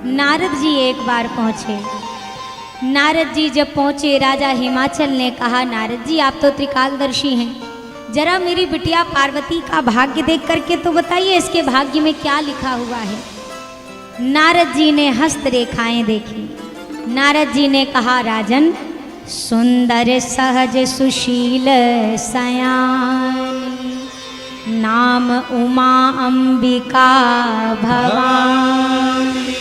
नारद जी एक बार पहुँचे। नारद जी जब पहुँचे, राजा हिमाचल ने कहा, नारद जी आप तो त्रिकालदर्शी हैं, जरा मेरी बिटिया पार्वती का भाग्य देख करके तो बताइए, इसके भाग्य में क्या लिखा हुआ है। नारद जी ने हस्तरेखाएं देखी। नारद जी ने कहा, राजन, सुंदर सहज सुशील सयानी, नाम उमा अंबिका भवानी।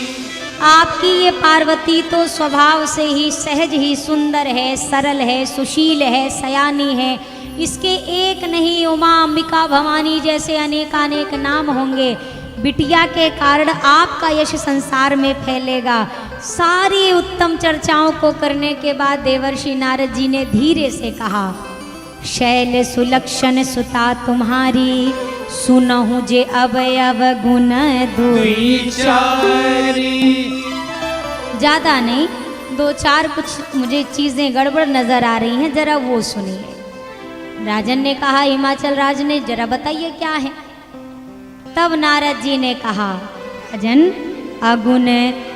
आपकी ये पार्वती तो स्वभाव से ही सहज ही सुंदर है, सरल है, सुशील है, सयानी है। इसके एक नहीं, उमा अंबिका भवानी जैसे अनेकानेक नाम होंगे। बिटिया के कारण आपका यश संसार में फैलेगा। सारी उत्तम चर्चाओं को करने के बाद देवर्षि नारद जी ने धीरे से कहा, शैल सुलक्षण सुता तुम्हारी, सुनहु जे अवयव गुण दुई चारी। ज्यादा नहीं, दो चार कुछ मुझे चीजें गड़बड़ नजर आ रही हैं, जरा वो सुनिए। राजन ने कहा, हिमाचल राज ने, जरा बताइए क्या है। तब नारद जी ने कहा, अजन, अगुण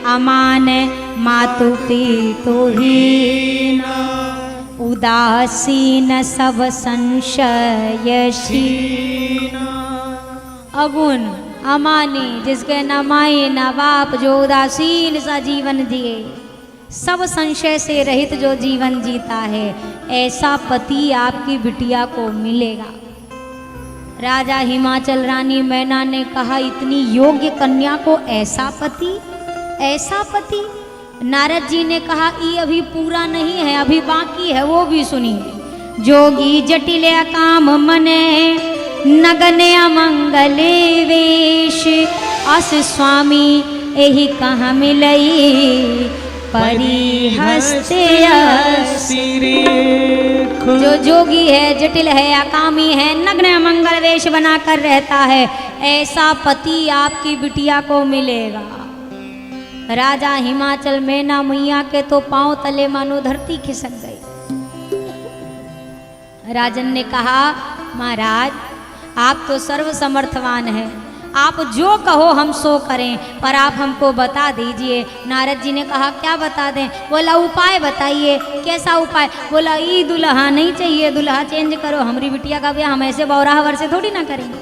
अमान मातु पितु हीन, उदासीन सब संशयशीन। अगुण अमानी, जिसके न माए न बाप, जो उदासीन सा जीवन जिए, सब संशय से रहित जो जीवन जीता है, ऐसा पति आपकी बिटिया को मिलेगा। राजा हिमाचल रानी मैना ने कहा, इतनी योग्य कन्या को ऐसा पति, ऐसा पति। नारद जी ने कहा, ये अभी पूरा नहीं है, अभी बाकी है, वो भी सुनिए। जोगी जटिल काम मने, नगने अमंगले वेश, अस स्वामी एहि कहाँ मिलई, परिहस्ते जो जोगी है, जटिल है, अकामी है, नग्न अमंगल वेश बनाकर रहता है, ऐसा पति आपकी बिटिया को मिलेगा। राजा हिमाचल मैना मैया के तो पांव तले मानो धरती खिसक गई। राजन ने कहा, महाराज आप तो सर्व समर्थवान हैं, आप जो कहो हम सो करें, पर आप हमको बता दीजिए। नारद जी ने कहा, क्या बता दें? बोला, उपाय बताइए। कैसा उपाय? बोला, ई दुल्हा नहीं चाहिए, दुल्हा चेंज करो, हमारी बिटिया का ब्याह हम ऐसे बौराह वर्ष से थोड़ी ना करेंगे।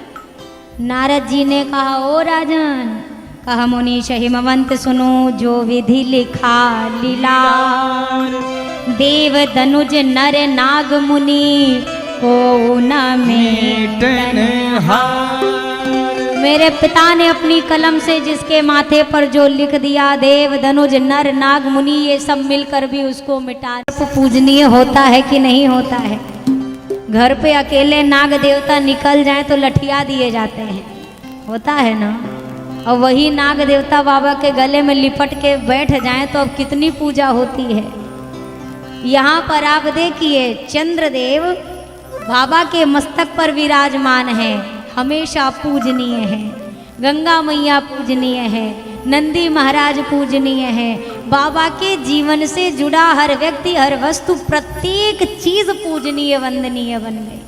नारद जी ने कहा, ओ राजन, कहा मुनीश हिमवंत सुनो, जो विधि लिखा लीला, देव दनुज नर नाग मुनि को न मेटन हार। मेरे पिता ने अपनी कलम से जिसके माथे पर जो लिख दिया, देव धनुज नर नाग मुनि ये सब मिलकर भी उसको मिटा। पूजनीय होता है कि नहीं होता है? घर पे अकेले नाग देवता निकल जाए तो लठिया दिए जाते हैं, होता है ना? और वही नाग देवता बाबा के गले में लिपट के बैठ जाए तो अब कितनी पूजा होती है। यहाँ पर आप देखिए, चंद्रदेव बाबा के मस्तक पर विराजमान है, हमेशा पूजनीय है। गंगा मैया पूजनीय है, नंदी महाराज पूजनीय है। बाबा के जीवन से जुड़ा हर व्यक्ति, हर वस्तु, प्रत्येक चीज पूजनीय वंदनीय बन गई।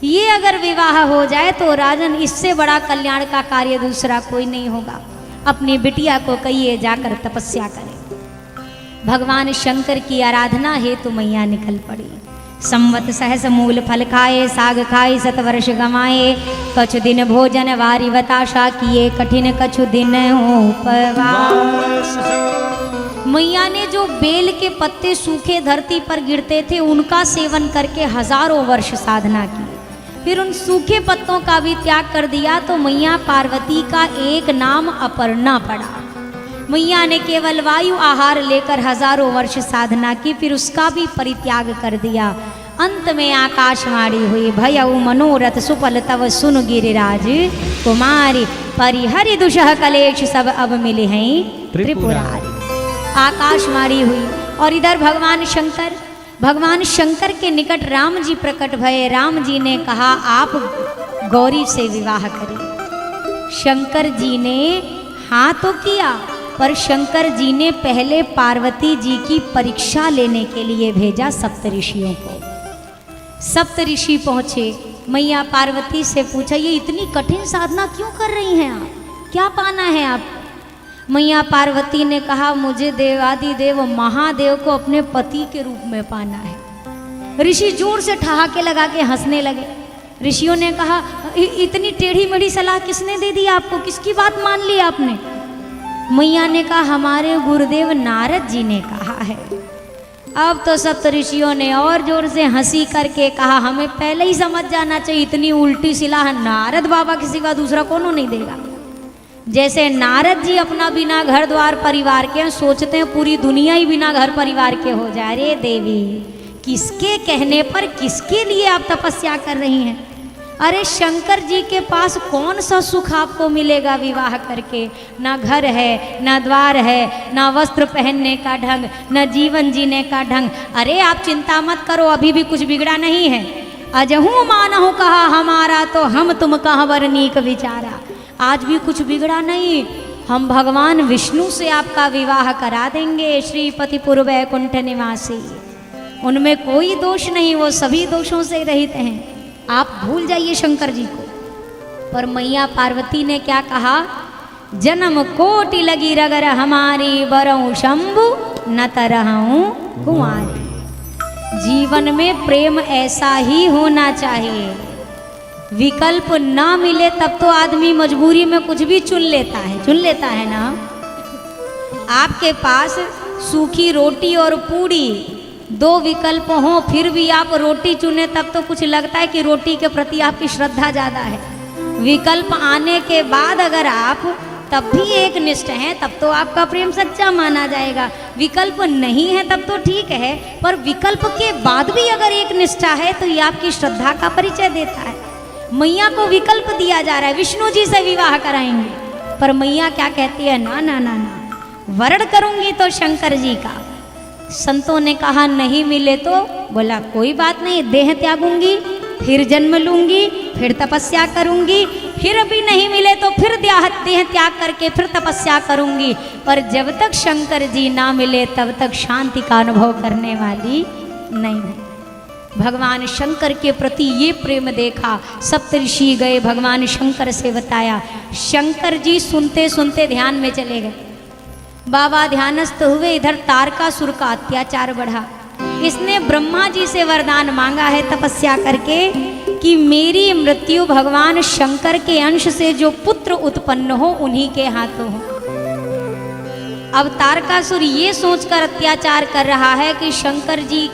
ये अगर विवाह हो जाए तो राजन, इससे बड़ा कल्याण का कार्य दूसरा कोई नहीं होगा। अपनी बिटिया को कहिए जाकर तपस्या करे। भगवान शंकर की आराधना हेतु मैया निकल पड़ी। संवत सहस मूल फल खाए, साग खाए 7 वर्ष गमाए, कछु दिन भोजन वारी बताशा किए, कठिन कछु दिन उपवास। मैया ने जो बेल के पत्ते सूखे धरती पर गिरते थे उनका सेवन करके हजारों वर्ष साधना की, फिर उन सूखे पत्तों का भी त्याग कर दिया तो मैया पार्वती का एक नाम अपर्णा पड़ा। मैया ने केवल वायु आहार लेकर हजारों वर्ष साधना की, फिर उसका भी परित्याग कर दिया। अंत में आकाशवाणी हुई, भयउ मनोरथ सुफल तव सुन गिरिराज कुमारी, परिहरि दुषह कलेश सब अब मिले हैं त्रिपुरारी। आकाशवाणी हुई और इधर भगवान शंकर के निकट राम जी प्रकट भये। राम जी ने कहा, आप गौरी से विवाह करें। शंकर जी ने हाँ तो किया, पर शंकर जी ने पहले पार्वती जी की परीक्षा लेने के लिए भेजा सप्तऋषियों को। सप्तऋषि पहुँचे, मैया पार्वती से पूछा, ये इतनी कठिन साधना क्यों कर रही हैं आप? क्या पाना है आपको? मैया पार्वती ने कहा मुझे देवादिदेव महादेव को अपने पति के रूप में पाना है। ऋषि जोर से ठहाके लगा के हंसने लगे। ऋषियों ने कहा इतनी टेढ़ी मेढ़ी सलाह किसने दे दी आपको, किसकी बात मान ली आपने? मैया ने कहा हमारे गुरुदेव नारद जी ने कहा है। अब तो सप्त ऋषियों ने और जोर से हंसी करके कहा हमें पहले ही समझ जाना चाहिए, इतनी उल्टी सलाह नारद बाबा के सिवा दूसरा कौन नहीं देगा। जैसे नारद जी अपना बिना घर द्वार परिवार के सोचते हैं पूरी दुनिया ही बिना घर परिवार के हो जाए। अरे देवी, किसके कहने पर किसके लिए आप तपस्या कर रही हैं? अरे शंकर जी के पास कौन सा सुख आपको मिलेगा विवाह करके? ना घर है, ना द्वार है, ना वस्त्र पहनने का ढंग, ना जीवन जीने का ढंग। अरे आप चिंता मत करो, अभी भी कुछ बिगड़ा नहीं है। अजहू मानहु कहा हमारा, तो हम तुम कहाँ वरनीक विचारा। आज भी कुछ बिगड़ा नहीं, हम भगवान विष्णु से आपका विवाह करा देंगे। श्रीपतिपुर वैकुंठ निवासी, उनमें कोई दोष नहीं, वो सभी दोषों से रहित हैं। आप भूल जाइए शंकर जी को। पर मैया पार्वती ने क्या कहा? जन्म कोटि लगी रगर हमारी, बरऊं शंभु न तरहूं कुंवारी। जीवन में प्रेम ऐसा ही होना चाहिए। विकल्प ना मिले तब तो आदमी मजबूरी में कुछ भी चुन लेता है ना। आपके पास सूखी रोटी और पूड़ी दो विकल्प हों, फिर भी आप रोटी चुने तब तो कुछ लगता है कि रोटी के प्रति आपकी श्रद्धा ज़्यादा है। विकल्प आने के बाद अगर आप तब भी एक निष्ठ हैं तब तो आपका प्रेम सच्चा माना जाएगा। विकल्प नहीं है तब तो ठीक है, पर विकल्प के बाद भी अगर एक निष्ठा है तो ये आपकी श्रद्धा का परिचय देता है। मैया को विकल्प दिया जा रहा है, विष्णु जी से विवाह कराएंगे, पर मैया क्या कहती है? ना ना ना ना, वरण करूंगी तो शंकर जी का। संतों ने कहा नहीं मिले तो? बोला कोई बात नहीं, देह त्यागूंगी, फिर जन्म लूंगी, फिर तपस्या करूंगी, फिर भी नहीं मिले तो फिर देह त्याग करके फिर तपस्या करूंगी। पर जब तक शंकर जी ना मिले तब तक शांति का अनुभव करने वाली नहीं है। भगवान शंकर के प्रति ये प्रेम देखा, सप्तऋषि गए भगवान शंकर से बताया। शंकर जी सुनते सुनते ध्यान में चले गए। बाबा ध्यानस्थ हुए, इधर तारकासुर का अत्याचार बढ़ा। इसने ब्रह्मा जी से वरदान मांगा है तपस्या करके कि मेरी मृत्यु भगवान शंकर के अंश से जो पुत्र उत्पन्न हो उन्हीं के हाथों हो। अब तारकासुर ये सोचकर अत्याचार कर रहा है कि शंकर जी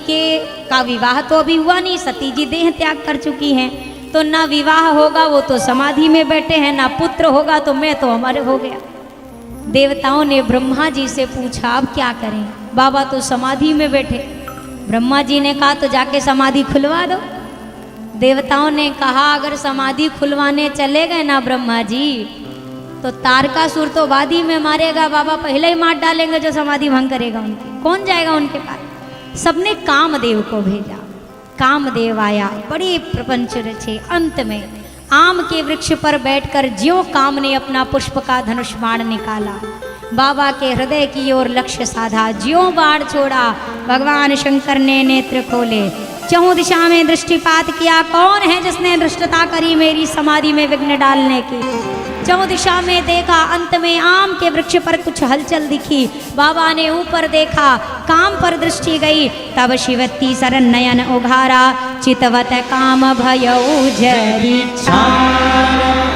का विवाह तो अभी हुआ नहीं, सती जी देह त्याग कर चुकी हैं, तो ना विवाह होगा, वो तो समाधि में बैठे हैं, ना पुत्र होगा, तो मैं तो अमर हो गया। देवताओं ने ब्रह्मा जी से पूछा अब क्या करें? बाबा तो समाधि में बैठे। ब्रह्मा जी ने कहा तो जाके समाधि खुलवा दो। देवताओं ने कहा अगर समाधि खुलवाने चले गए ना ब्रह्मा जी तो तारकासुर तो वादी में मारेगा, बाबा पहले ही मार डालेंगे जो समाधि भंग करेगा उनकी। कौन जाएगा उनके पास? सबने कामदेव को भेजा। कामदेव आया, बड़े प्रपंच रचे। अंत में आम के वृक्ष पर बैठकर ज्यों काम ने अपना पुष्प का धनुष बाण निकाला, बाबा के हृदय की ओर लक्ष्य साधा, ज्यों बाण छोड़ा भगवान शंकर ने नेत्र खोले, चहुं दिशा में दृष्टिपात किया। कौन है जिसने धृष्टता करी मेरी समाधि में विघ्न डालने की? चहुं दिशा में देखा, अंत में आम के वृक्ष पर कुछ हलचल दिखी। बाबा ने ऊपर देखा, काम पर दृष्टि गई, तब शिवती सरन नयन उघारा, चितवत काम भयउ जरी छारा।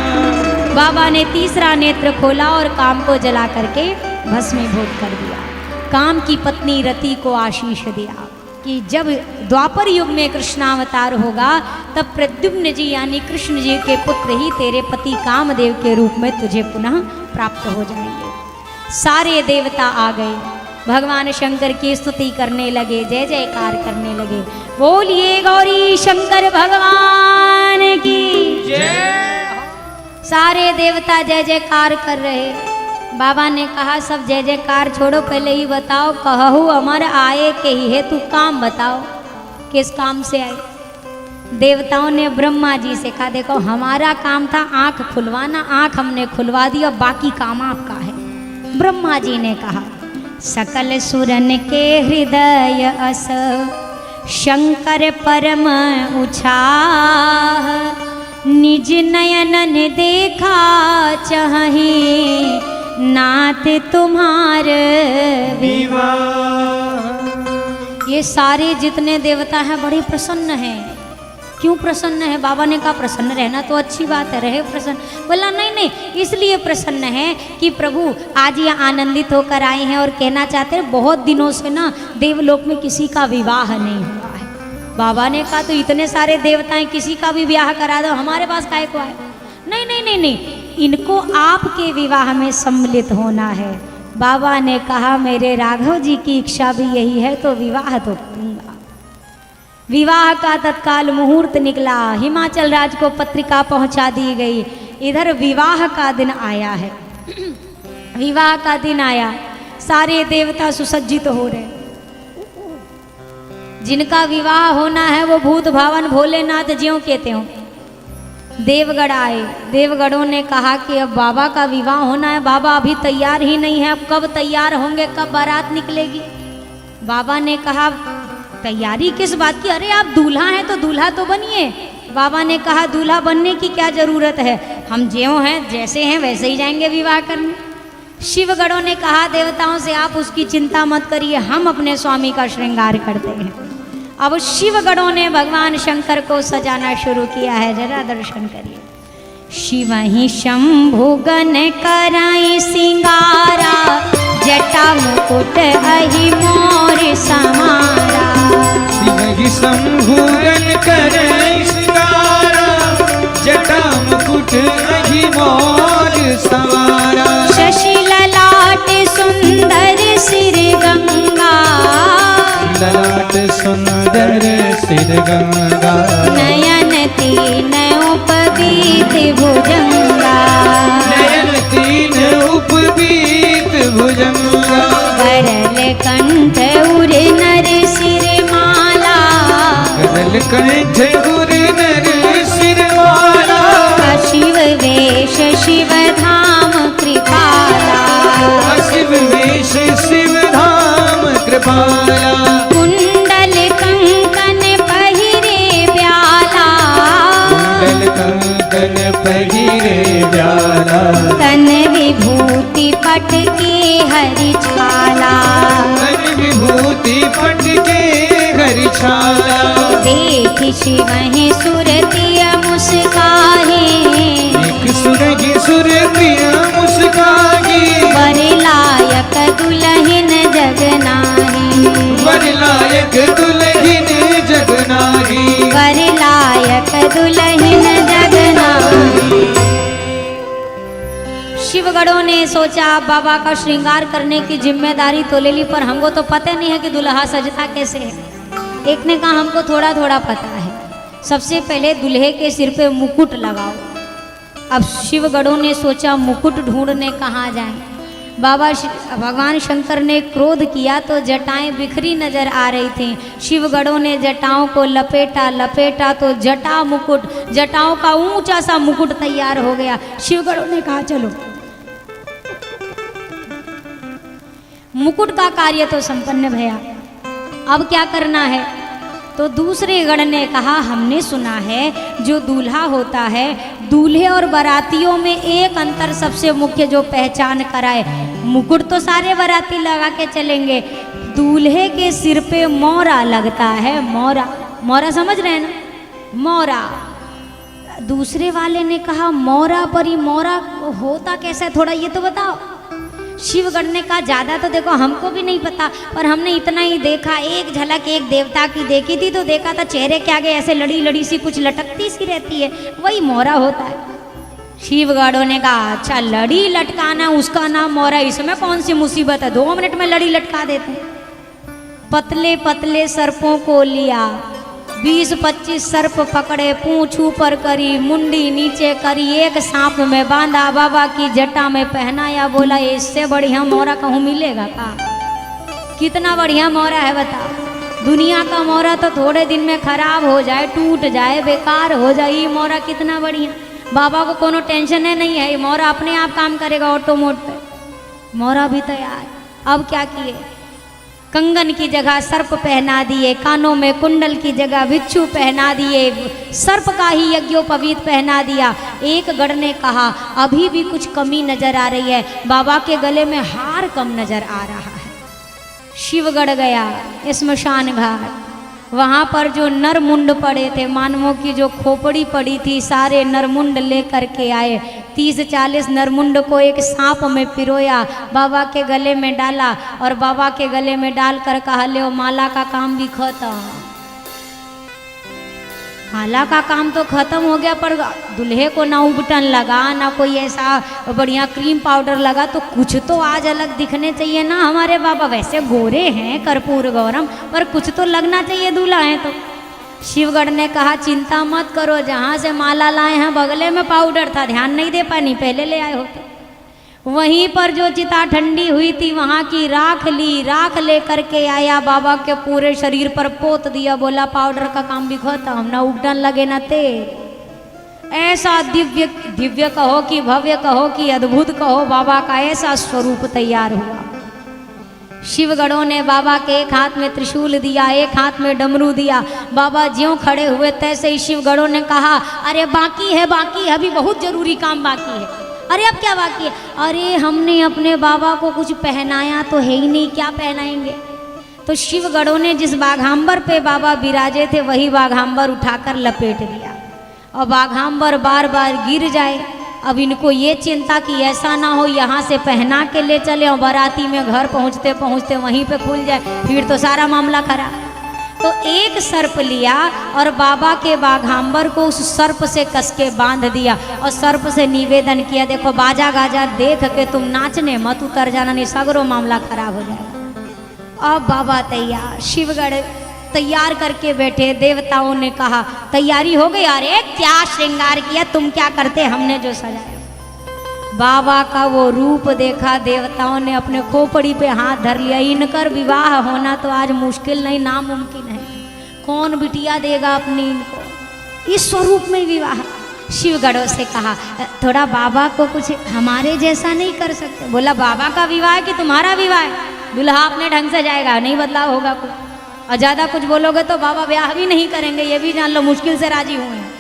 बाबा ने तीसरा नेत्र खोला और काम को जला करके भस्मीभूत कर दिया। काम की पत्नी रति को आशीष दिया कि जब द्वापर युग में कृष्णावतार होगा तब प्रद्युम्न जी यानी कृष्ण जी के पुत्र ही तेरे पति कामदेव के रूप में तुझे पुनः प्राप्त हो जाएंगे। सारे देवता आ गए, भगवान शंकर की स्तुति करने लगे, जय जयकार करने लगे। बोलिए गौरी शंकर भगवान की जय। सारे देवता जय जयकार कर रहे। बाबा ने कहा सब जय जयकार छोड़ो, पहले ही बताओ, कहू अमर आए के ही है, तू काम बताओ, किस काम से आए? देवताओं ने ब्रह्मा जी से कहा देखो हमारा काम था आंख खुलवाना, आंख हमने खुलवा दी, अब बाकी काम आपका है। ब्रह्मा जी ने कहा सकल सुरन के हृदय अस शंकर परम उछाह, निज नयनन देखा चहि नाथ तुम्हारे विवाह। ये सारे जितने देवता हैं बड़े प्रसन्न हैं। क्यों प्रसन्न है? बाबा ने कहा प्रसन्न रहना तो अच्छी बात है, रहे प्रसन्न। बोला नहीं नहीं, इसलिए प्रसन्न है कि प्रभु आज ये आनंदित होकर आए हैं और कहना चाहते हैं बहुत दिनों से ना देवलोक में किसी का विवाह नहीं हुआ है। बाबा ने कहा तो इतने सारे देवता हैं, किसी का भी ब्याह करा दो, हमारे पास काहे को आए? नहीं नहीं नहीं नहीं, इनको आपके विवाह में सम्मिलित होना है। बाबा ने कहा मेरे राघव जी की इच्छा भी यही है तो विवाह तो करूंगा। विवाह का तत्काल मुहूर्त निकला, हिमाचल राज्य को पत्रिका पहुंचा दी गई। इधर विवाह का दिन आया है। विवाह का दिन आया, सारे देवता सुसज्जित हो रहे। जिनका विवाह होना है वो भूत भावन भोलेनाथ ज्यों कहते हो। देवगढ़ आए, देवगढ़ों ने कहा कि अब बाबा का विवाह होना है, बाबा अभी तैयार ही नहीं है, अब कब तैयार होंगे, कब बारात निकलेगी? बाबा ने कहा तैयारी किस बात की? अरे आप दूल्हा हैं तो दूल्हा तो बनिए। बाबा ने कहा दूल्हा बनने की क्या जरूरत है, हम ज्यों हैं जैसे हैं वैसे ही जाएंगे विवाह करने। शिवगढ़ों ने कहा देवताओं से आप उसकी चिंता मत करिए, हम अपने स्वामी का श्रृंगार करते हैं। अब शिवगढ़ों ने भगवान शंकर को सजाना शुरू किया है, जरा दर्शन करिए। शिव ही शंभु गण कराई सिंगारा, जटा मुकुट अहि मोर समारा। शिव ही शंभु गण कराई सिंगारा, जटा मुकुट अहि मोर समारा। शशि ललाट सुंदर सिर गंगा, ललाट सुंदर सिर गंगा। नयन तीन उपबीत भुजंगा, नयन तीन उपबीत भुजंगा। करल कंठ उर नर सिर माला, करल कंठ उर नर सिर माला। शिव वेश शिव धाम कृपाला, शिव वेश शिव धाम कृपाला। कुंडल कंकन पहिरे ब्याला, कुंडल कंकन पहिरे ब्याला। तन विभूति पट के हरि छाला, तन विभूति पट के हरि छाला। देख शिवहि सुरतिय मुस्काहे, एक सुरगी सुरतिया मुस्काही। वर लायक दुल्हन जगनाही, वर लायक दुल्हन जगनाही। वर लायक दुल्हन जगनाही। शिवगढ़ों ने सोचा बाबा का श्रृंगार करने की जिम्मेदारी तो ले ली, पर हमको तो पता नहीं है कि दुल्हा सजता कैसे है। एक ने कहा हमको थोड़ा थोड़ा पता है, सबसे पहले दूल्हे के सिर पे मुकुट लगाओ। अब शिवगढ़ों ने सोचा मुकुट ढूंढने कहाँ जाएं। भगवान शंकर ने क्रोध किया तो जटाएं बिखरी नजर आ रही थीं। शिवगढ़ों ने जटाओं को लपेटा लपेटा तो जटा मुकुट, जटाओं का ऊंचा सा मुकुट तैयार हो गया। शिवगढ़ों ने कहा चलो, मुकुट का कार्य तो संपन्न भया, अब क्या करना है? तो दूसरे गण ने कहा हमने सुना है जो दूल्हा होता है, दूल्हे और बारातियों में एक अंतर सबसे मुख्य जो पहचान कराए, मुकुट तो सारे बाराती लगा के चलेंगे, दूल्हे के सिर पे मोरा लगता है। मोरा, मोरा समझ रहे हैं ना? मोरा। दूसरे वाले ने कहा मोरा पर ही मोरा होता कैसे, थोड़ा ये तो बताओ। शिवगढ़ ने कहा ज़्यादा तो देखो हमको भी नहीं पता, पर हमने इतना ही देखा, एक झलक एक देवता की देखी थी तो देखा था चेहरे के आगे ऐसे लड़ी लड़ी सी कुछ लटकती सी रहती है, वही मोरा होता है। शिवगढ़ों ने कहा अच्छा लड़ी लटकाना उसका नाम मोरा, इसमें कौन सी मुसीबत है, 2 मिनट में लड़ी लटका देते हैं। पतले पतले सर्पों को लिया, 20-25 सर्प पकड़े, पूंछ ऊपर करी, मुंडी नीचे करी, एक सांप में बांधा, बाबा की जटा में पहनाया। बोला इससे बढ़िया मोरा कहूँ मिलेगा का? कितना बढ़िया मोरा है बताओ। दुनिया का मोरा तो थोड़े दिन में खराब हो जाए, टूट जाए, बेकार हो जाए, ये मोरा कितना बढ़िया। बाबा को कोनो टेंशन है नहीं है, ये मोरा अपने आप काम करेगा ऑटो मोड पे। मोरा भी तैयार। अब क्या किए, कंगन की जगह सर्प पहना दिए, कानों में कुंडल की जगह बिच्छू पहना दिए, सर्प का ही यज्ञोपवीत पहना दिया। एक गढ़ ने कहा अभी भी कुछ कमी नजर आ रही है, बाबा के गले में हार कम नजर आ रहा है। शिवगढ़ गया, स्मशान घाट, वहाँ पर जो नरमुंड पड़े थे, मानवों की जो खोपड़ी पड़ी थी, सारे नरमुंड लेकर के आए। 30-40 नरमुंड को एक सांप में पिरोया, बाबा के गले में डाला और बाबा के गले में डालकर कहा ले माला का काम भी खत्म। माला का काम तो खत्म हो गया, पर दूल्हे को ना उबटन लगा, ना कोई ऐसा बढ़िया क्रीम पाउडर लगा, तो कुछ तो आज अलग दिखने चाहिए ना हमारे बाबा। वैसे गोरे हैं कर्पूर गौरम, पर कुछ तो लगना चाहिए, दूल्हा है तो। शिवगढ़ ने कहा चिंता मत करो, जहाँ से माला लाए हैं बगले में पाउडर था, ध्यान नहीं दे पानी, पहले ले आए होते। वहीं पर जो चिता ठंडी हुई थी वहाँ की राख ली, राख ले करके आया, बाबा के पूरे शरीर पर पोत दिया, बोला पाउडर का काम भी खत्म, ना उगडन लगे ना तेल। ऐसा दिव्य दिव्य कहो कि भव्य कहो कि अद्भुत कहो, बाबा का ऐसा स्वरूप तैयार हुआ। शिवगढ़ों ने बाबा के एक हाथ में त्रिशूल दिया, एक हाथ में डमरू दिया। बाबा ज्यों खड़े हुए तैसे ही शिवगढ़ों ने कहा अरे बाकी है, बाकी है, अभी बहुत जरूरी काम बाकी है। अरे अब क्या बाकी है? अरे हमने अपने बाबा को कुछ पहनाया तो है ही नहीं, क्या पहनाएंगे? तो शिवगढ़ों ने जिस बाघांबर पे बाबा विराजे थे वही बाघांबर उठाकर लपेट दिया, और बाघांबर बार बार गिर जाए। अब इनको ये चिंता कि ऐसा ना हो यहाँ से पहना के ले चले और बाराती में घर पहुँचते पहुँचते वहीं पे खुल जाए, फिर तो सारा मामला खराब। तो एक सर्प लिया और बाबा के बाघांबर को उस सर्प से कस के बांध दिया और सर्प से निवेदन किया देखो बाजा गाजा देख के तुम नाचने मत उतर जाना, नहीं सगरो मामला खराब हो जाएगा। अब बाबा तैयार, शिवगढ़ तैयार करके बैठे। देवताओं ने कहा तैयारी हो गई? अरे क्या श्रृंगार किया, तुम क्या करते, हमने जो सजाया। बाबा का वो रूप देखा, देवताओं ने अपने खोपड़ी पे हाथ धर लिया। इनकर विवाह होना तो आज मुश्किल नहीं, नामुमकिन है। कौन बिटिया देगा अपनी इनको, इस स्वरूप में विवाह। शिवगढ़ों से कहा थोड़ा बाबा को कुछ हमारे जैसा नहीं कर सकते? बोला बाबा का विवाह कि तुम्हारा विवाह? दुल्हा अपने ढंग से जाएगा, नहीं बदलाव होगा कुछ, और ज़्यादा कुछ बोलोगे तो बाबा ब्याह भी नहीं करेंगे, ये भी जान लो, मुश्किल से राजी हुए हैं।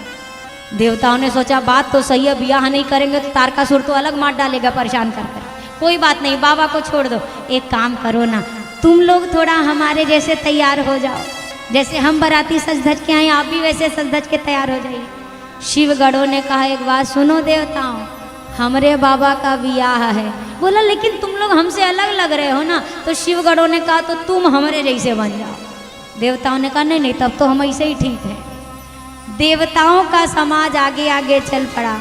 देवताओं ने सोचा बात तो सही है, ब्याह नहीं करेंगे तो तारकासुर तो अलग मार डालेगा परेशान कर कर। कोई बात नहीं, बाबा को छोड़ दो। एक काम करो ना, तुम लोग थोड़ा हमारे जैसे तैयार हो जाओ, जैसे हम बाराती सज धज के आए आप भी वैसे सज धज के तैयार हो जाइए। शिवगढ़ों ने कहा एक बात सुनो देवताओं, हमारे बाबा का ब्याह है। बोला लेकिन तुम लोग हमसे अलग लग रहे हो ना। तो शिवगढ़ों ने कहा तो तुम हमारे जैसे बन जाओ। देवताओं ने कहा नहीं नहीं, तब तो हम ऐसे ही ठीक है। देवताओं का समाज आगे आगे चल पड़ा,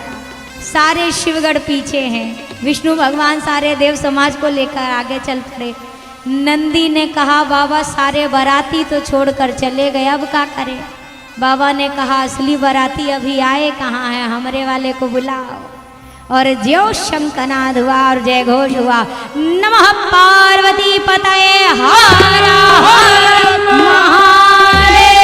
सारे शिवगढ़ पीछे हैं। विष्णु भगवान सारे देव समाज को लेकर आगे चल पड़े। नंदी ने कहा बाबा सारे बाराती तो छोड़कर चले गए, अब क्या करें? बाबा ने कहा असली बाराती अभी आए कहाँ है, हमारे वाले को बुलाओ। और ज्यो शंखनाद हुआ और जय घोष हुआ, नमः पार्वती पतये हर हर महादेव।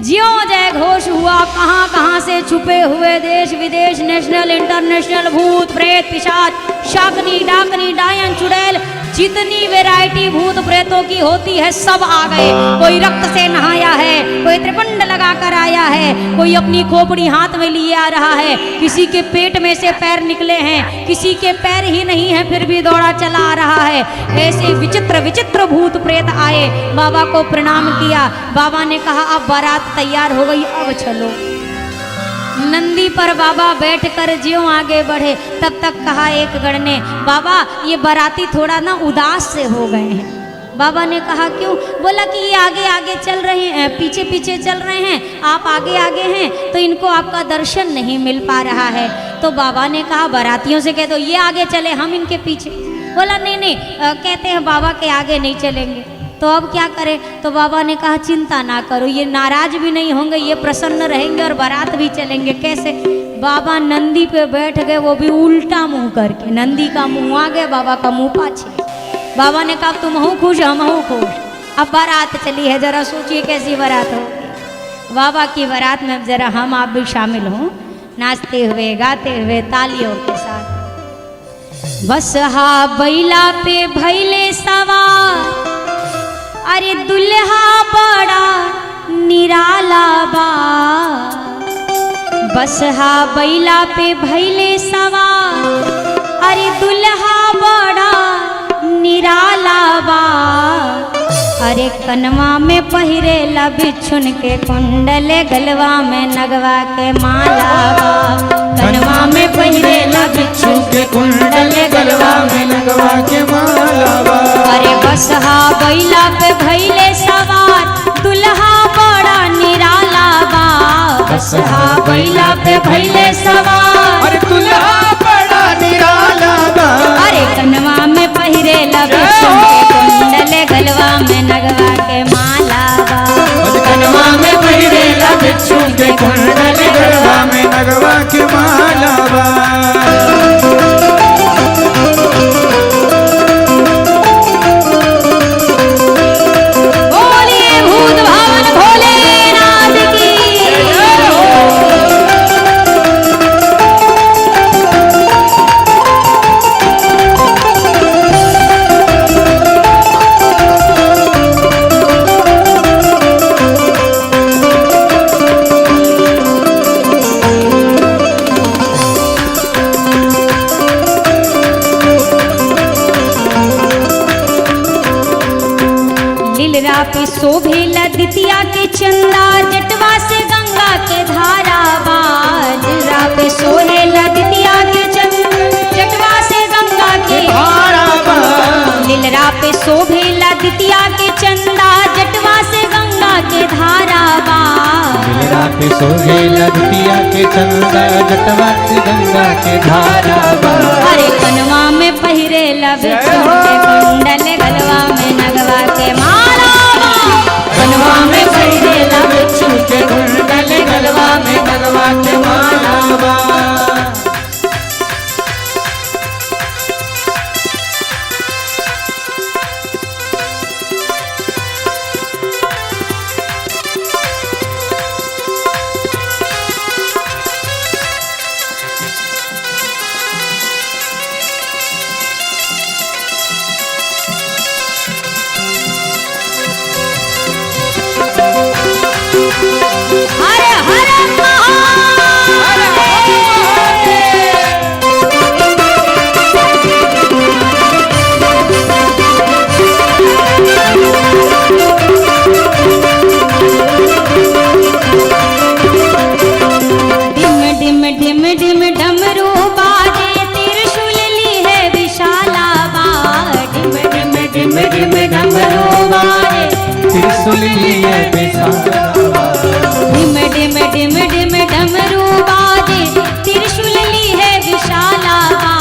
ज्यो जय घोष हुआ, कहाँ कहाँ से छुपे हुए देश विदेश, नेशनल इंटरनेशनल, भूत प्रेत पिशाच शाकनी डाकनी डायन चुड़ैल, जितनी वैरायटी भूत प्रेतों की होती है सब आ गए। कोई रक्त से नहाया है, कोई त्रिपिंड लगा कर आया है, कोई अपनी खोपड़ी हाथ में लिए आ रहा है, किसी के पेट में से पैर निकले हैं, किसी के पैर ही नहीं है फिर भी दौड़ा चला आ रहा है। ऐसे विचित्र विचित्र भूत प्रेत आए, बाबा को प्रणाम किया। बाबा ने कहा अब बारात तैयार हो गई, अब चलो। नंदी पर बाबा बैठकर ज्यों आगे बढ़े, तब तक कहा एक गण ने बाबा ये बाराती थोड़ा ना उदास से हो गए हैं। बाबा ने कहा क्यों? बोला कि ये आगे आगे चल रहे हैं, पीछे पीछे चल रहे हैं, आप आगे आगे हैं तो इनको आपका दर्शन नहीं मिल पा रहा है। तो बाबा ने कहा बारातियों से कह दो ये आगे चले, हम इनके पीछे। बोला नहीं नहीं, कहते हैं बाबा के आगे नहीं चलेंगे। तो अब क्या करें? तो बाबा ने कहा चिंता ना करो, ये नाराज भी नहीं होंगे, ये प्रसन्न रहेंगे और बारात भी चलेंगे। कैसे? बाबा नंदी पे बैठ गए, वो भी उल्टा मुंह करके। नंदी का मुंह आगे, बाबा का मुंह पाछे। बाबा ने कहा तुम हो खुश, हम हो खुश, अब बारात चली है, जरा सोचिए कैसी बारात होगी। बाबा की बारात में जरा हम आप भी शामिल हों, नाचते हुए गाते हुए तालियों के साथ। बसहा बैला पे भैले सवार, अरे दुल्हा बड़ा निराला बा। बसहा बैला पे भैले सवार, अरे दुल्हा बड़ा निराला बा। अरे कनवा में पहिरेला बिछुन के कुंडल, गलवा में नगवा के माला बा। कनवा में पहिरेला बिछुन के कुंडल, गलवा में नगवा के माला बा। अरे बसहा बैला पे भैले सवार, दुल्हा बड़ा निराला बा। बसहा बैला पे भैले सवार, अरे दुल्हा बड़ा निराला बा। अरे कनवा में पहिरेला बिछुन के कुंडल, गलवा में नगवा के माला बा। कनवा में पहिरेला बिच्छू के कुंडल, गलवा में नगवा के माला बा। बोलिए भूत भावन भोलेनाथ की। लीलरा पे शोभेला दितिया के चंदा, जटवा से गंगा के धारा बा। लीलरा पे सोहेला दितिया के चंदा, जटवा से गंगा के धारा बा। लीलरा पे शोभेला दितिया के चंदा, जटवा से गंगा के धारा बा। लीलरा पे सोहेला दितिया के चंदा, जटवा से गंगा के धारा बा। अरे कनवा में पहिरेला बिछुन के कुंडल, गलवा में नगवा के माला बा। कनवा में पहिरेला बिच्छू के कुंडल, गलवा में नगवा के माला बा। हर हर डिम डिम डिम डिम डमरू बाजे, त्रिशूल ली है विशाला बा। डिम डिम डिम डिम डमरू बाजे, त्रिशूल लिए विशाला बा। डिम डिम डिम डिम डमरू बाजे, त्रिशूल ली है विशाला बा।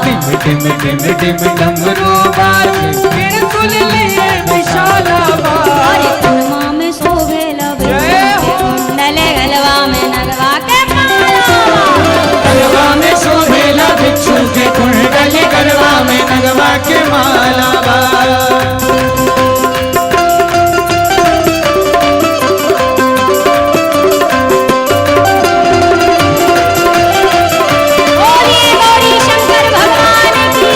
डिम डिम डिम डिम डमरू बाजे, त्रिशूल लिए विशाला बा। अरे कनवा में शोभेला बिछुन के कुंडल, गलवा में नगवा के माला बा। गलवा में सोहेला बिच्छू के कुंडल, गलवा में नगवा के माला बा। बोलिए गौरी शंकर भगवान की।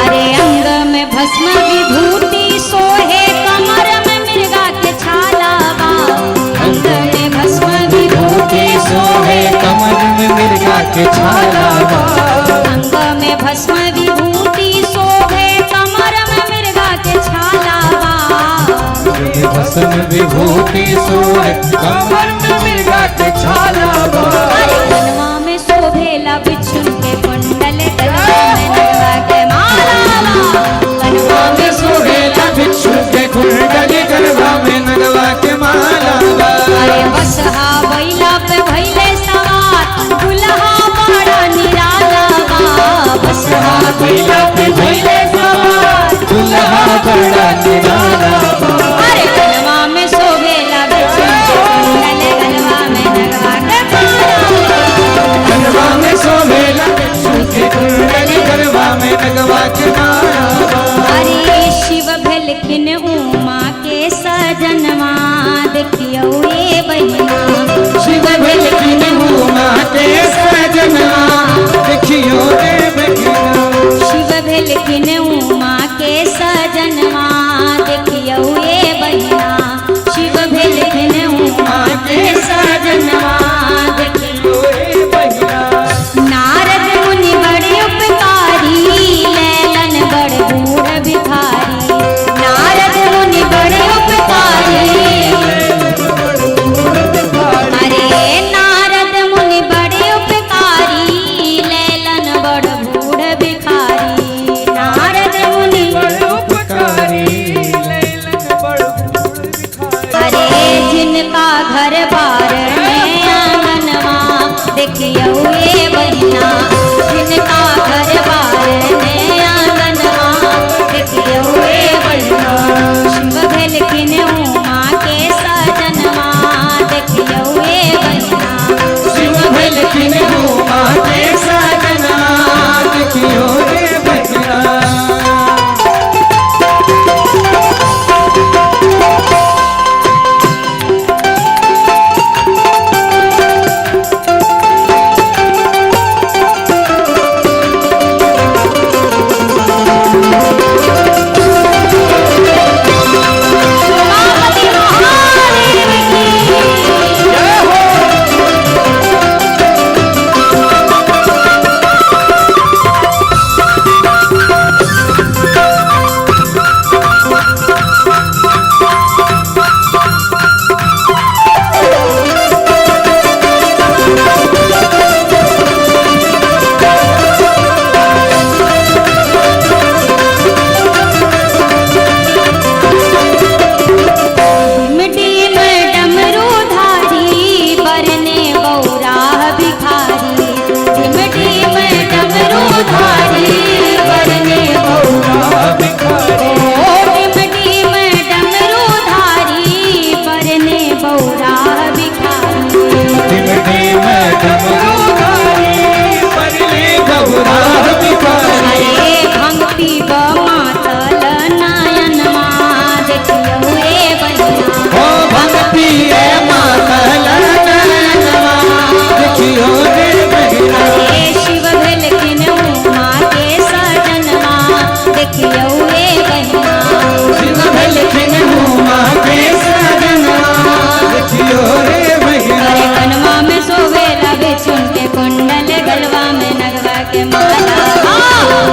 अरे अंग में भस्म विभूति सोहे, कमर में मृगा के छाला बा। अंग में भस्म विभूति सोहे, कमर में मिर्गा के छाला बा। अंग में भस्म विभूति सोहे, कमर में मृगा के छाला बा। भस्म विभूति सोहे, कमर में मिर्गा के छाला बा। अरे कनवा में शोभेला बिछुन के कुंडल, गलवा में नगवा के माला बा। कनवा में सोहेला बिच्छू के कुंडल, गलवा में नगवा के माला बा। अरे बसहा बैला पे भैले सवार, दुल्हा बड़ा निराला बा। नगवा के माला बा। अरे शिव भेलखिन उमा के सजनवा देखियो ये बहिना। शिव भेलखिन उमा के सजनवा देखियो रे बहिना। शिव भेलखिन उमा के सजनवा देखियो ये बहिना। शिव भेलखिन उमा के सजनवा देखियो रे बहिना। नारद मुनि बड़े उपकारी लैलन बड़ बूढ़ भिखारी। नारद मुनि बड़े उपकारी अरे नारद मुनि बड़े उपकारी लैलन बड़ बूढ़ भिखारी। नारद मुनि उपकारी लैलन बड़ बूढ़ भिखारी। अरे जिनका घर बार में आंगनवा देखियो ये बहिना। जिनका घर बार में आंगनवा देखियो ये बहिना। शिव भेलखिन उमा के सजनवा देखियो ये बहिना। शिव भेलखिन उमा के सजनवा देखियो रे बहिना। उमापति महादेव की जय हो। मिट्टी में डमरू धारी बरने बौराह भिखारी। मिट्टी में डमरू धारी बरने बौराह भिखारी। मिट्टी में डमरू धारी बरने बौराह भिखारी। दिमड़ी में डमरू धारी बरने बौराह भिखारी। अरे भक्ति ब मातल नयनमा देखियो ये बहिना। ओ भक्ति है मातल नयनवा देखियो रे बहिना। अरे शिव भेलखिन उमा के सजनवा देखियो ये बहिना। शिव भेलखिन उमा के सजनवा देखियो रे बहिना। अरे कनवा में शोभेला बिछुन के कुंडल गलवा में नगवा के माला।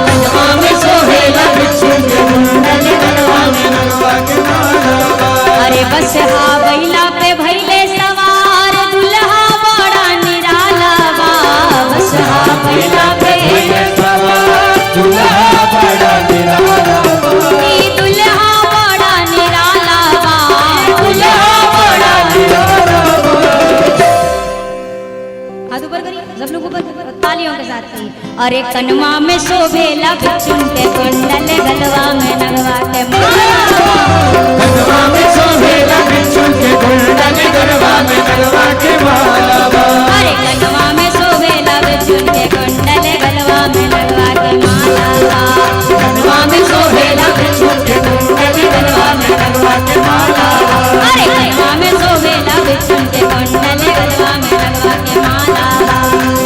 कनवा में सोहेला बिच्छू के कुंडल गलवा में नगवा के माला बा। अरे बस हा बैला पे भैले सवार दुल्हा बड़ा निराला बा। बस हा बैला पे भैले सवार दुल्हा बड़ा निराला बा। ई दुल्हा बड़ा निराला बा। दुल्हा बड़ा निराला बा। हाथ ऊपर करिए सब लोग ऊपर तालियों के साथ कहिए। अरे कनवा में शोभेला बिछुन के कुंडल गलवा में नगवा के माला। कनवा में सोहेला बिच्छू के कुंडल गलवा में नगवा के माला बा। अरे कनवा में शोभेला बिछुन के कुंडल गलवा में नगवा के माला। कनवा में सोहेला बिच्छू के कुंडल गलवा में नगवा के माला बा। अरे कनवा में शोभेला बिछुन के कुंडल गलवा में नगवा के माला।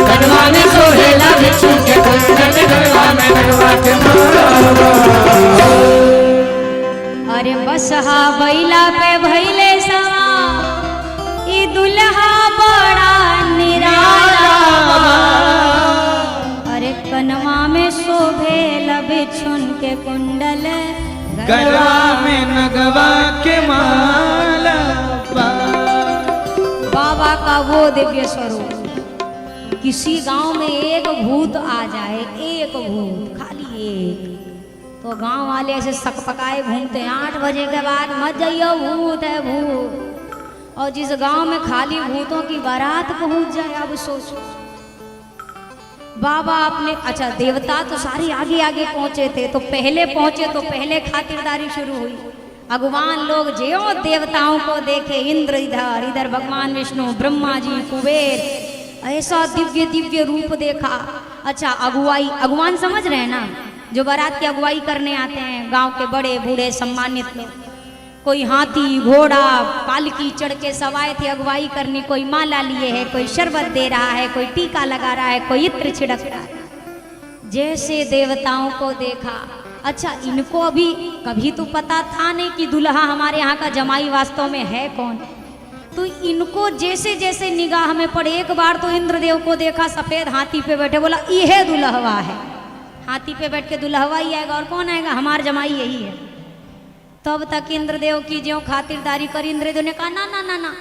कनवा में सोहेला बिच्छू के कुंडल गलवा में नगवा के माला बा। अरे बस हा बैला पे भैले सवार ई दुल्हा बड़ा निराला बा। अरे कनवा में शोभेला बिछुन के कुंडल गलवा में नगवा के माला बा। बाबा का वो दिव्य स्वरूप। किसी गांव में एक भूत आ जाए, एक भूत, खाली एक, तो गांव वाले ऐसे सकपकाए घूमते हैं 8 बजे के बाद मत जाइयो भूत है भूत। और जिस गांव में खाली भूतों की बारात पहुंच जाए, अब सोचो बाबा अपने, अच्छा देवता तो सारे आगे आगे पहुंचे थे, तो पहले पहुंचे तो पहले खातिरदारी शुरू हुई। भगवान लोग ज्यों देवताओं को देखे, इंद्र इधर, इधर भगवान विष्णु, ब्रह्मा जी, कुबेर, ऐसा दिव्य दिव्य रूप देखा। अच्छा अगुवाई, अगुवान समझ रहे हैं ना, जो बारात की अगुवाई करने आते हैं, गांव के बड़े बूढ़े सम्मानित लोग, कोई हाथी घोड़ा पालकी चढ़ के सवाए थे अगुवाई करनी, कोई माला लिए है, कोई शरबत दे रहा है, कोई टीका लगा रहा है, कोई इत्र छिड़क रहा है। जैसे देवताओं को देखा, अच्छा इनको अभी कभी तो पता था नहीं कि दुल्हा हमारे यहाँ का जमाई वास्तव में है कौन, तो इनको जैसे जैसे निगाह में पड़े, एक बार तो इंद्रदेव को देखा सफेद हाथी पे बैठे, बोला यह दुल्हवा है, हाथी पे बैठ के दुल्हवा ही आएगा और कौन आएगा, हमारा जमाई यही है। तब तक इंद्रदेव की ज्यों खातिरदारी करी, इंद्रदेव ने कहा ना ना ना ना,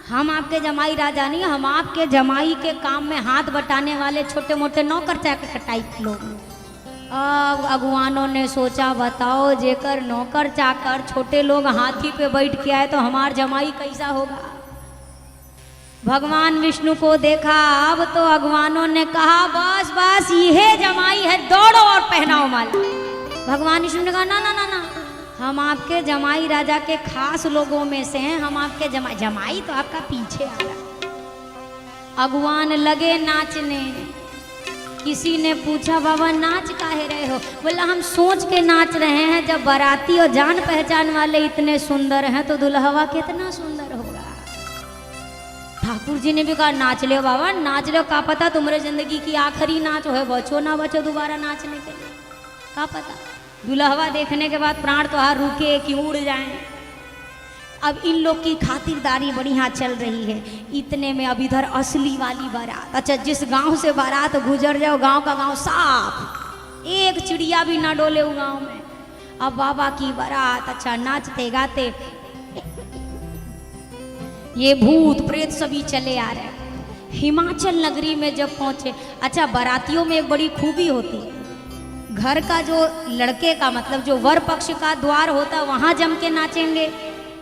हम आपके जमाई राजा नहीं, हम आपके जमाई के काम में हाथ बटाने वाले छोटे मोटे नौकर चाकर टाइप लोग। अब अगुवानों ने सोचा बताओ जेकर नौकर चाकर छोटे लोग हाथी पे बैठ के आए तो हमार जमाई कैसा होगा। भगवान विष्णु को देखा, अब तो अगुवानों ने कहा बस बस यह जमाई है, दौड़ो और पहनाओ माला। भगवान विष्णु ने कहा ना ना ना ना, हम आपके जमाई राजा के खास लोगों में से हैं, हम आपके जमाई तो आपका पीछे आ रहा। अगुवान लगे नाचने, किसी ने पूछा बाबा नाच काहे रहे हो, बोला हम सोच के नाच रहे हैं, जब बाराती और जान पहचान वाले इतने सुंदर हैं तो दुल्हवा कितना सुंदर होगा। ठाकुर जी ने भी कहा नाच लो बाबा नाच लो, का पता तुम्हारे जिंदगी की आखिरी नाच हो, बचो ना बचो दोबारा नाचने के लिए, का पता दुल्हवा देखने के बाद प्राण तो हार रुके कि उड़ जाएं। अब इन लोग की खातिरदारी बढ़िया चल रही है, इतने में अब इधर असली वाली बारात, अच्छा जिस गांव से बारात गुजर जाओ गांव का गांव साफ, एक चिड़िया भी ना डोले वो गांव में। अब बाबा की बारात, अच्छा नाचते गाते ये भूत प्रेत सभी चले आ रहे हैं। हिमाचल नगरी में जब पहुंचे, अच्छा बारातियों में एक बड़ी खूबी होती है, घर का जो लड़के का मतलब जो वर पक्ष का द्वार होता है वहां जम के नाचेंगे,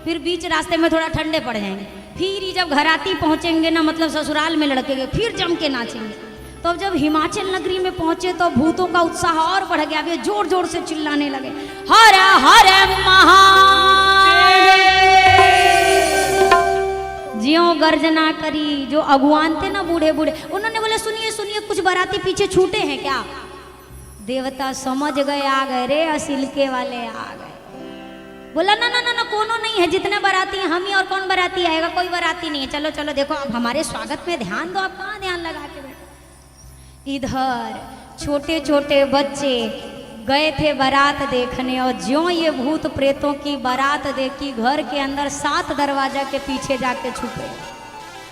फिर बीच रास्ते में थोड़ा ठंडे पड़ जाएंगे, फिर जब घराती पहुंचेंगे ना मतलब ससुराल में लड़के के, फिर जम के नाचेंगे। तो अब जब हिमाचल नगरी में पहुंचे तो भूतों का उत्साह और बढ़ गया, वे जोर जोर से चिल्लाने लगे हर हर महादेव, ज्यों गर्जना करी। जो अगुवान थे ना बूढ़े बूढ़े, उन्होंने बोले सुनिए सुनिए कुछ बाराती पीछे छूटे हैं क्या। देवता समझ गए, आ गए रे असिलके वाले आ गए। बोला ना ना ना ना कोनो नहीं है, जितने बाराती हैं हम ही, और कौन बाराती आएगा, कोई बाराती नहीं है, चलो चलो देखो अब हमारे स्वागत में ध्यान दो, आप कहाँ ध्यान लगा के बैठे। इधर छोटे छोटे बच्चे गए थे बारात देखने, और ज्यों ये भूत प्रेतों की बारात देखी घर के अंदर 7 दरवाजा के पीछे जाके छुपे।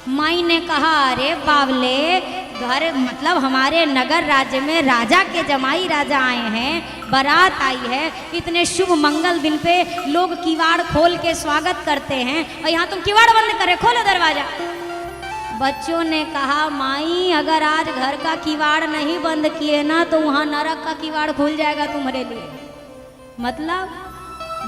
माई ने कहा अरे बावले, घर मतलब हमारे नगर राज्य में राजा के जमाई राजा आए हैं, बारात आई है, इतने शुभ मंगल दिन पे लोग किवाड़ खोल के स्वागत करते हैं और यहाँ तुम किवाड़ बंद करे, खोलो दरवाजा। बच्चों ने कहा माई अगर आज घर का किवाड़ नहीं बंद किए ना तो वहाँ नरक का किवाड़ खुल जाएगा तुम्हारे लिए। मतलब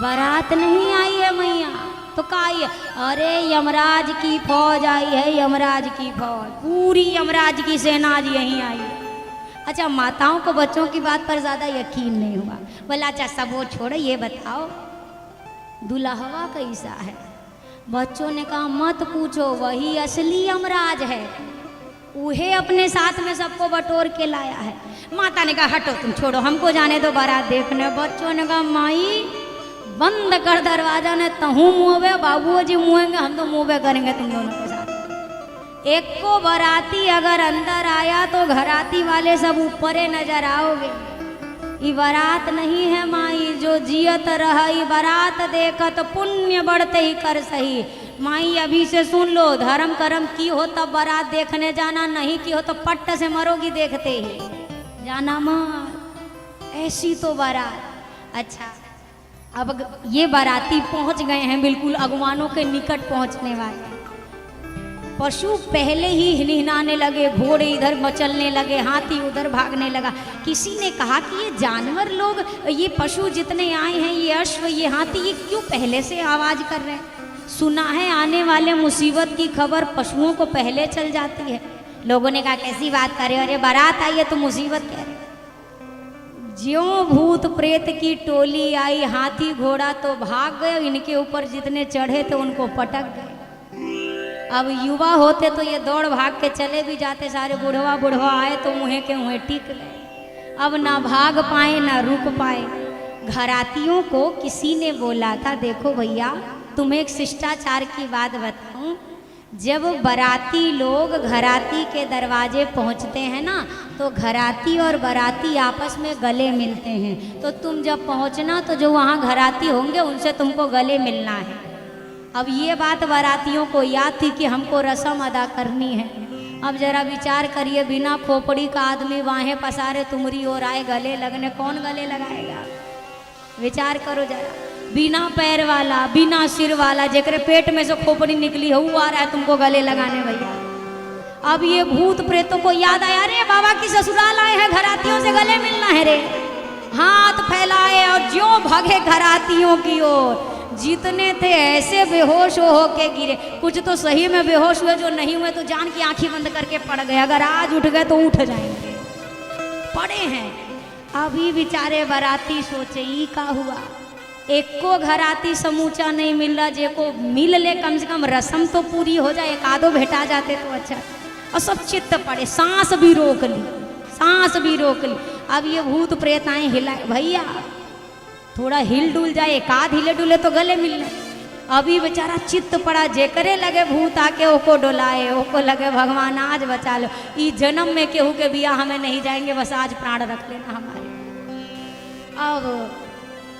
बारात नहीं आई है मैया तो का आई है, अरे यमराज की फौज आई है, यमराज की फौज, पूरी यमराज की सेना आज यहीं आई है। अच्छा माताओं को बच्चों की बात पर ज़्यादा यकीन नहीं हुआ, बोला अच्छा सब वो छोड़ो, ये बताओ दुल्हवा कैसा है। बच्चों ने कहा मत पूछो, वही असली यमराज है, उहे अपने साथ में सबको बटोर के लाया है। माता ने कहा हटो तुम छोड़ो, हमको जाने दो बारात देखने। बच्चों ने कहा माई बंद कर दरवाजा, ने तहू मुँहवे बाबू जी मुँहेंगे, हम तो मुँहवे करेंगे तुम दोनों के साथ। एक को बाराती अगर अंदर आया तो घराती वाले सब ऊपरे नजर आओगे। ये बारात नहीं है माई जो जियत रही, बारात देखत पुण्य बढ़ते ही कर सही। माई अभी से सुन लो, धर्म कर्म की हो तब बारात देखने जाना, नहीं की हो तो पट्ट से मरोगी देखते ही, जाना मत। ऐसी तो बारात। अच्छा अब ये बाराती पहुंच गए हैं बिल्कुल अगवानों के निकट पहुंचने वाले। पशु पहले ही हिनहिनाने लगे, घोड़े इधर मचलने लगे, हाथी उधर भागने लगा। किसी ने कहा कि ये जानवर लोग, ये पशु जितने आए हैं, ये अश्व ये हाथी, ये क्यों पहले से आवाज़ कर रहे हैं। सुना है आने वाले मुसीबत की खबर पशुओं को पहले चल जाती है। लोगों ने कहा कैसी बात कर रहे हो, अरे बारात आई है तो मुसीबत कह रहे। ज्यों भूत प्रेत की टोली आई, हाथी घोड़ा तो भाग गए, इनके ऊपर जितने चढ़े थे उनको पटक गए। अब युवा होते तो ये दौड़ भाग के चले भी जाते, सारे बुढ़वा बुढ़वा आए तो मुँह के मुँह टिक गए। अब ना भाग पाए ना रुक पाए। घरातियों को किसी ने बोला था, देखो भैया तुम्हें एक शिष्टाचार की बात बताऊं, जब बाराती लोग घराती के दरवाजे पहुंचते हैं ना, तो घराती और बाराती आपस में गले मिलते हैं। तो तुम जब पहुंचना तो जो वहाँ घराती होंगे उनसे तुमको गले मिलना है। अब ये बात बारातियों को याद थी कि हमको रस्म अदा करनी है। अब जरा विचार करिए, बिना खोपड़ी का आदमी बाहें पसारे तुमरी और आए गले लगने, कौन गले लगाएगा? विचार करो जरा। बिना पैर वाला, बिना सिर वाला, जेकरे पेट में से खोपड़ी निकली है वो आ रहा है तुमको गले लगाने भैया। अब ये भूत प्रेतों को याद आया, अरे बाबा की ससुराल आए हैं, घरातियों से गले मिलना है रे। हाथ फैलाए और ज्यों भागे घरातियों की ओर। जितने थे ऐसे बेहोश हो के गिरे। कुछ तो सही में बेहोश हुए, जो नहीं हुए तो जान की आंखें बंद करके पड़ गए। अगर आज उठ गए तो उठ जाएंगे, पड़े हैं। अभी बेचारे बाराती सोचे ई का हुआ, एको घराती समूचा नहीं मिल रहा, जेको मिल ले कम से कम रस्म तो पूरी हो जाए, एक आधो भेटा जाते तो अच्छा। और सब चित्त पड़े, सांस भी रोक ली, सांस भी रोक ली। अब ये भूत प्रेत आए हिलाए, भैया थोड़ा हिल डुल जाए, एक आध हिले डुले तो गले मिलने। अभी बेचारा चित्त पड़ा, जेकरे लगे भूत आके ओको डोलाए, ओको लगे भगवान आज बचा लो, ई जन्म में केहू के बिया हमें नहीं जाएंगे, बस आज प्राण रख लेना हमारे। अब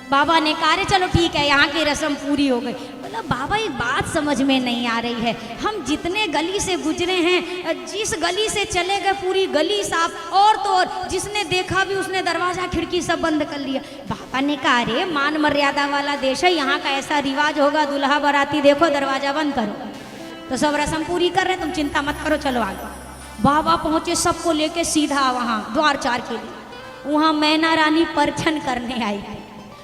बाबा ने कहा चलो ठीक है, यहाँ की रस्म पूरी हो गई। बोला बाबा एक बात समझ में नहीं आ रही है, हम जितने गली से गुजरे हैं, जिस गली से चले गए पूरी गली साफ, और तो और जिसने देखा भी उसने दरवाजा खिड़की सब बंद कर लिया। बाबा ने कहा अरे मान मर्यादा वाला देश है, यहाँ का ऐसा रिवाज होगा, दूल्हा बाराती देखो दरवाजा बंद करो। तो सब रस्म पूरी कर रहे, तुम चिंता मत करो, चलो आगे। बाबा पहुँचे सबको लेके सीधा वहाँ द्वार चार के लिए। वहाँ मैना रानी परछन करने आई,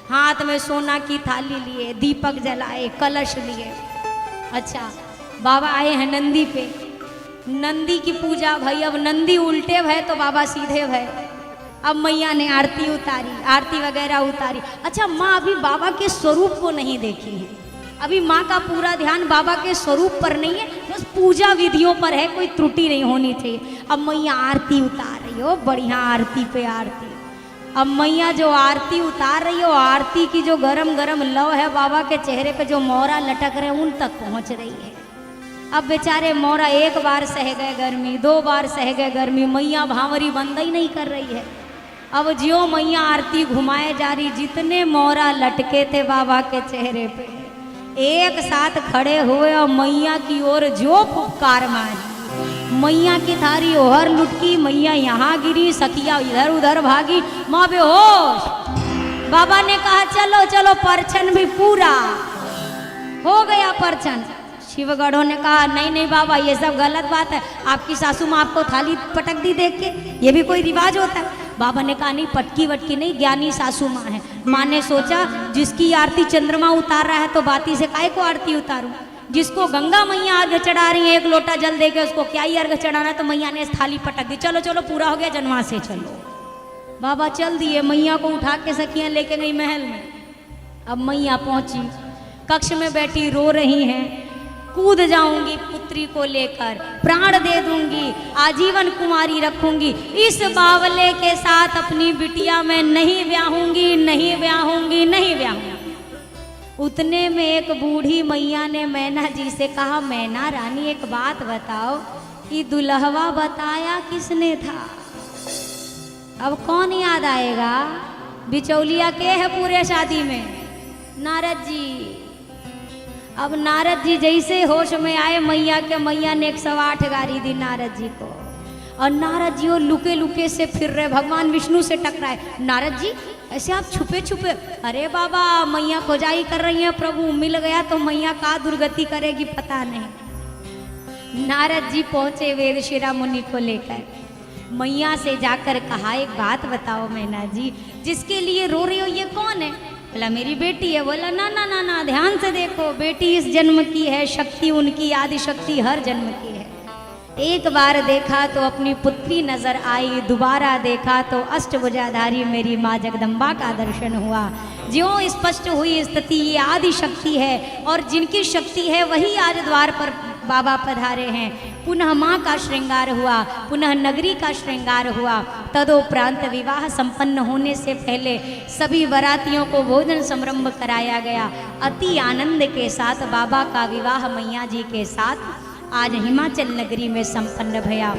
हाथ में सोना की थाली लिए, दीपक जलाए, कलश लिए। अच्छा बाबा आए हैं नंदी पे, नंदी की पूजा भई। अब नंदी उल्टे भय तो बाबा सीधे भय। अब मैया ने आरती उतारी, आरती वगैरह उतारी। अच्छा माँ अभी बाबा के स्वरूप को नहीं देखी है, अभी माँ का पूरा ध्यान बाबा के स्वरूप पर नहीं है, बस पूजा विधियों पर है, कोई त्रुटि नहीं होनी चाहिए। अब मैया आरती उतार रही हो, बढ़िया आरती पे आरती। अब मैया जो आरती उतार रही हो, आरती की जो गरम गरम लौ है, बाबा के चेहरे पे जो मोहरा लटक रहे उन तक पहुंच रही है। अब बेचारे मोहरा एक बार सह गए गर्मी, दो बार सह गए गर्मी, मैया भांवरी बंद ही नहीं कर रही है। अब ज्यों मैया आरती घुमाए जा रही, जितने मोहरा लटके थे बाबा के चेहरे पे एक साथ खड़े हुए और मैया की ओर जो फुफकार मारी। मैया की थारी ओहर लुटकी, मैया यहाँ गिरी, सखिया इधर उधर भागी, माँ बेहोश। बाबा ने कहा चलो चलो परछन भी पूरा हो गया परछन। शिवगढ़ों ने कहा नहीं नहीं बाबा ये सब गलत बात है, आपकी सासू माँ आपको थाली पटक दी देख के, ये भी कोई रिवाज होता है? बाबा ने कहा नहीं पटकी वटकी नहीं, ज्ञानी सासू माँ है। माँ ने सोचा जिसकी आरती चंद्रमा उतार रहा है तो बाती से काहे को आरती उतारूं, जिसको गंगा मैया अर्घ चढ़ा रही है, एक लोटा जल दे के उसको क्या ही अर्घ चढ़ाना है, तो मैया ने थाली पटक दी। चलो चलो पूरा हो गया, जनवा से चलो। बाबा चल दिए, मैया को उठा के सखियां लेके गई महल में। अब मैया पहुंची, कक्ष में बैठी रो रही हैं, कूद जाऊंगी पुत्री को लेकर, प्राण दे दूंगी, आजीवन कुमारी रखूंगी, इस बावले के साथ अपनी बिटिया में नहीं ब्याहूंगी, नहीं ब्याहूंगी, नहीं ब्याहूंगी। उतने में एक बूढ़ी मैया ने मैना जी से कहा मैना रानी एक बात बताओ कि दुल्हवा बताया किसने था? अब कौन याद आएगा? बिचौलिया के है पूरे शादी में? नारद जी। अब नारद जी जैसे होश में आए मैया के, मैया ने 108 गारी दी नारद जी को, और नारद जी वो लुके लुके से फिर रहे, भगवान विष्णु से टकराए। नारद जी ऐसे आप छुपे छुपे, अरे बाबा मैया खोजाई कर रही हैं, प्रभु मिल गया तो मैया का दुर्गति करेगी पता नहीं। नारद जी पहुंचे वेदशिरा मुनि को लेकर, मैया से जाकर कहा एक बात बताओ मैना जी, जिसके लिए रो रही हो ये कौन है? बोला मेरी बेटी है। बोला ना ना ना ना, ध्यान से देखो, बेटी इस जन्म की है, शक्ति उनकी आदि शक्ति हर जन्म की है। एक बार देखा तो अपनी पुत्री नजर आई, दोबारा देखा तो अष्टभुजाधारी मेरी माँ जगदम्बा का दर्शन हुआ। ज्यों स्पष्ट हुई स्थिति ये आदि शक्ति है, और जिनकी शक्ति है वही आज द्वार पर बाबा पधारे हैं। पुनः माँ का श्रृंगार हुआ, पुनः नगरी का श्रृंगार हुआ, तदोपरांत विवाह संपन्न होने से पहले सभी बारातियों को भोजन समारंभ कराया गया। अति आनंद के साथ बाबा का विवाह मैया जी के साथ आज हिमाचल नगरी में संपन्न भया।